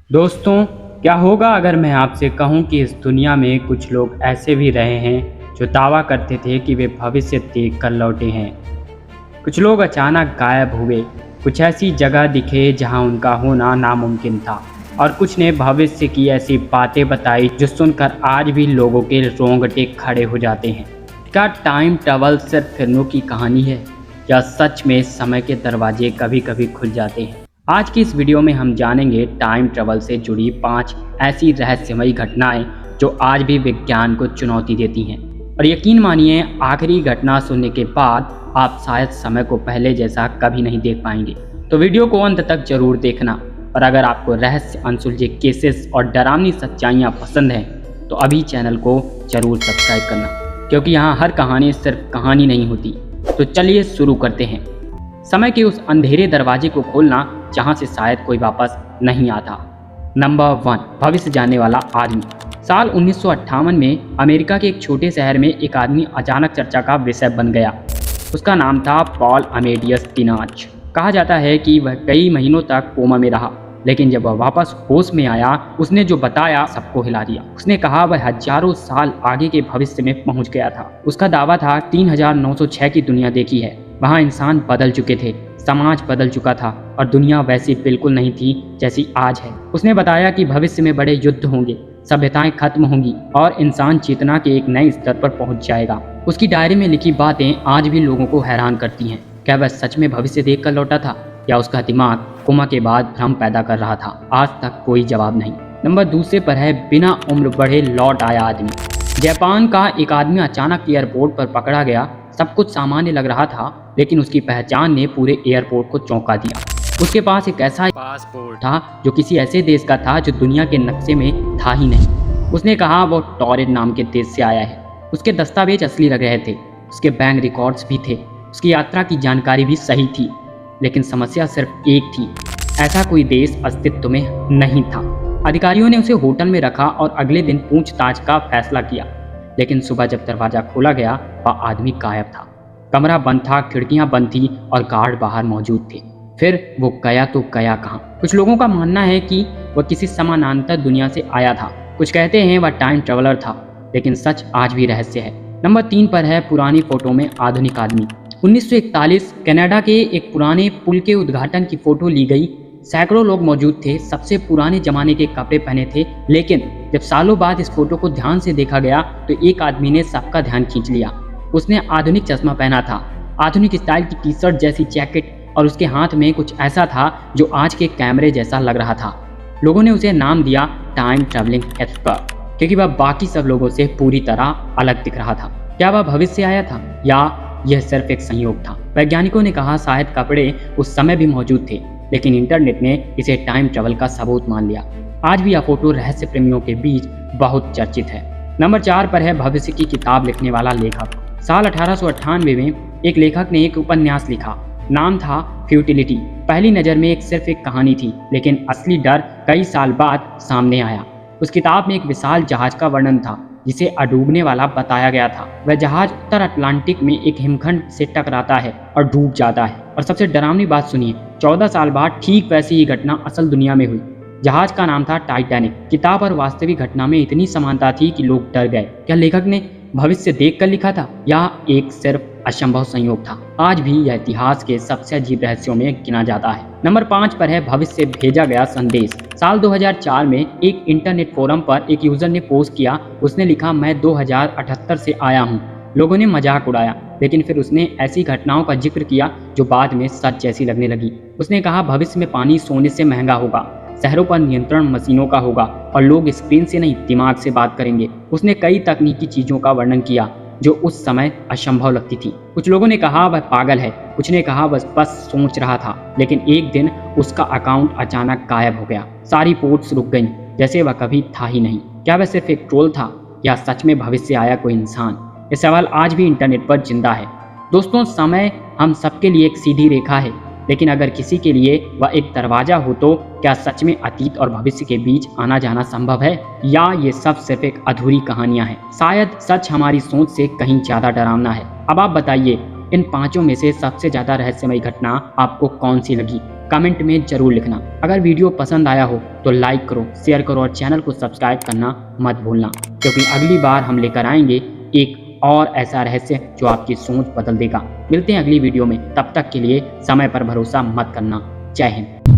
दोस्तों, क्या होगा अगर मैं आपसे कहूं कि इस दुनिया में कुछ लोग ऐसे भी रहे हैं जो दावा करते थे कि वे भविष्य देख कर लौटे हैं। कुछ लोग अचानक गायब हुए, कुछ ऐसी जगह दिखे जहां उनका होना नामुमकिन था, और कुछ ने भविष्य की ऐसी बातें बताई जो सुनकर आज भी लोगों के रोंगटे खड़े हो जाते हैं। क्या टाइम ट्रैवल सिर्फ फिल्मों की कहानी है, या सच में समय के दरवाजे कभी कभी खुल जाते हैं? आज की इस वीडियो में हम जानेंगे टाइम ट्रैवल से जुड़ी 5 ऐसी रहस्यमयी घटनाएं जो आज भी विज्ञान को चुनौती देती हैं। और यकीन मानिए, आखिरी घटना सुनने के बाद आप शायद समय को पहले जैसा कभी नहीं देख पाएंगे। तो वीडियो को अंत तक जरूर देखना। और अगर आपको रहस्य, अनसुलझे केसेस और डरावनी सच्चाइयाँ पसंद हैं तो अभी चैनल को जरूर सब्सक्राइब करना, क्योंकि यहाँ हर कहानी सिर्फ कहानी नहीं होती। तो चलिए शुरू करते हैं। समय के उस अंधेरे दरवाजे को खोलना जहां से शायद कोई वापस नहीं आता। नंबर 1, भविष्य जानने वाला आदमी। साल 1958 में अमेरिका के एक छोटे शहर में एक आदमी अचानक चर्चा का विषय बन गया। उसका नाम था पॉल अमेडियस टिनाच। कहा जाता है कि वह कई महीनों तक कोमा में रहा, लेकिन जब वह वापस होश में आया, उसने जो बताया सबको हिला दिया। उसने कहा वह हजारों साल आगे के भविष्य में पहुंच गया था। उसका दावा था 3906 की दुनिया देखी है। वहाँ इंसान बदल चुके थे, समाज बदल चुका था, और दुनिया वैसी बिल्कुल नहीं थी जैसी आज है। उसने बताया कि भविष्य में बड़े युद्ध होंगे, सभ्यताएं खत्म होंगी और इंसान चेतना के एक नए स्तर पर पहुंच जाएगा। उसकी डायरी में लिखी बातें आज भी लोगों को हैरान करती हैं। क्या वह सच में भविष्य देख कर लौटा था, या उसका दिमाग कोमा के बाद भ्रम पैदा कर रहा था? आज तक कोई जवाब नहीं। नंबर 2 पर है बिना उम्र बढ़े लौट आया आदमी। जापान का एक आदमी अचानक एयरपोर्ट पर पकड़ा गया। सब कुछ सामान्य लग रहा था, लेकिन उसकी पहचान ने पूरे एयरपोर्ट को चौंका दिया। उसके पास एक ऐसा पासपोर्ट था जो किसी ऐसे देश का था जो दुनिया के नक्शे में था ही नहीं। उसने कहा वो टॉरेन नाम के देश से आया है। उसके दस्तावेज असली लग रहे थे, उसके बैंक रिकॉर्ड्स भी थे, उसकी यात्रा की जानकारी भी सही थी। लेकिन समस्या सिर्फ एक थी, ऐसा कोई देश अस्तित्व में नहीं था। अधिकारियों ने उसे होटल में रखा और अगले दिन पूछताछ का फैसला किया। लेकिन सुबह जब दरवाजा खोला गया, वह आदमी गायब था। कमरा बंद था, खिड़कियां बंद थी और गार्ड बाहर मौजूद थे। फिर वो गया तो गया कहाँ? कुछ लोगों का मानना है कि वह किसी समानांतर दुनिया से आया था। कुछ कहते हैं वह टाइम ट्रैवलर था, लेकिन सच आज भी रहस्य है। नंबर 3 पर है पुरानी फोटो में आधुनिक आदमी। 1941 कनाडा के एक पुराने पुल के उद्घाटन की फोटो ली गई। सैकड़ों लोग मौजूद थे, सबसे पुराने जमाने के कपड़े पहने थे। लेकिन जब सालों बाद इस फोटो को ध्यान से देखा गया तो एक आदमी ने सबका ध्यान खींच लिया। उसने आधुनिक चश्मा पहना था, आधुनिक स्टाइल की टी शर्ट जैसी जैकेट, और उसके हाथ में कुछ ऐसा था जो आज के कैमरे जैसा लग रहा था। लोगों ने उसे नाम दिया टाइम ट्रैवलिंग एक्सपर्ट, क्योंकि वह बाकी सब लोगों से पूरी तरह अलग दिख रहा था। क्या वह भविष्य से आया था, या यह सिर्फ एक संयोग था? वैज्ञानिकों ने कहा शायद कपड़े उस समय भी मौजूद थे, लेकिन इंटरनेट ने इसे टाइम ट्रैवल का सबूत मान लिया। आज भी यह फोटो रहस्य प्रेमियों के बीच बहुत चर्चित है। नंबर 4 पर है भविष्य की किताब लिखने वाला लेखक। साल 1898 में एक लेखक ने एक उपन्यास लिखा। नाम था फ्यूटिलिटी। पहली नज़र में सिर्फ एक कहानी थी, लेकिन असली डर कई साल बाद सामने आया। उस किताब में एक विशाल जहाज का वर्णन था जिसे अडूबने वाला बताया गया था। वह जहाज उत्तर अटलांटिक में एक हिमखंड से टकराता है और डूब जाता है। और सबसे डरावनी बात सुनिए, 14 साल बाद ठीक वैसी ही घटना असल दुनिया में हुई। जहाज का नाम था टाइटैनिक। किताब और वास्तविक घटना में इतनी समानता थी कि लोग डर गए। क्या लेखक ने भविष्य देखकर लिखा था, या एक सिर्फ असंभव संयोग था? आज भी यह इतिहास के सबसे अजीब रहस्यों में गिना जाता है। नंबर 5 पर है भविष्य से भेजा गया संदेश। साल 2004 में एक इंटरनेट फोरम पर एक यूजर ने पोस्ट किया। उसने लिखा, मैं 2078 से आया हूँ। लोगों ने मजाक उड़ाया, लेकिन फिर उसने ऐसी घटनाओं का जिक्र किया जो बाद में सच जैसी लगने लगी। उसने कहा भविष्य में पानी सोने से महंगा होगा, शहरों पर नियंत्रण मशीनों का होगा, और लोग स्क्रीन से नहीं दिमाग से बात करेंगे। उसने कई तकनीकी चीज़ों का वर्णन किया जो उस समय असंभव लगती थी। कुछ लोगों ने कहा वह पागल है, कुछ ने कहा बस सोच रहा था। लेकिन एक दिन उसका अकाउंट अचानक गायब हो गया। सारी पोस्ट्स रुक गईं, जैसे वह कभी था ही नहीं। क्या वह सिर्फ एक ट्रोल था, या सच में भविष्य से आया कोई इंसान? ये सवाल आज भी इंटरनेट पर जिंदा है। दोस्तों, समय हम सबके लिए एक सीधी रेखा है, लेकिन अगर किसी के लिए वह एक दरवाजा हो तो क्या सच में अतीत और भविष्य के बीच आना जाना संभव है, या ये सब सिर्फ एक अधूरी कहानियां हैं? शायद सच हमारी सोच से कहीं ज्यादा डरावना है। अब आप बताइए, इन 5 में से सबसे ज्यादा रहस्यमयी घटना आपको कौन सी लगी? कमेंट में जरूर लिखना। अगर वीडियो पसंद आया हो तो लाइक करो, शेयर करो और चैनल को सब्सक्राइब करना मत भूलना, क्योंकि अगली बार हम लेकर आएंगे एक और ऐसा रहस्य जो आपकी सोच बदल देगा। मिलते हैं अगली वीडियो में, तब तक के लिए समय पर भरोसा मत करना। जय हिंद।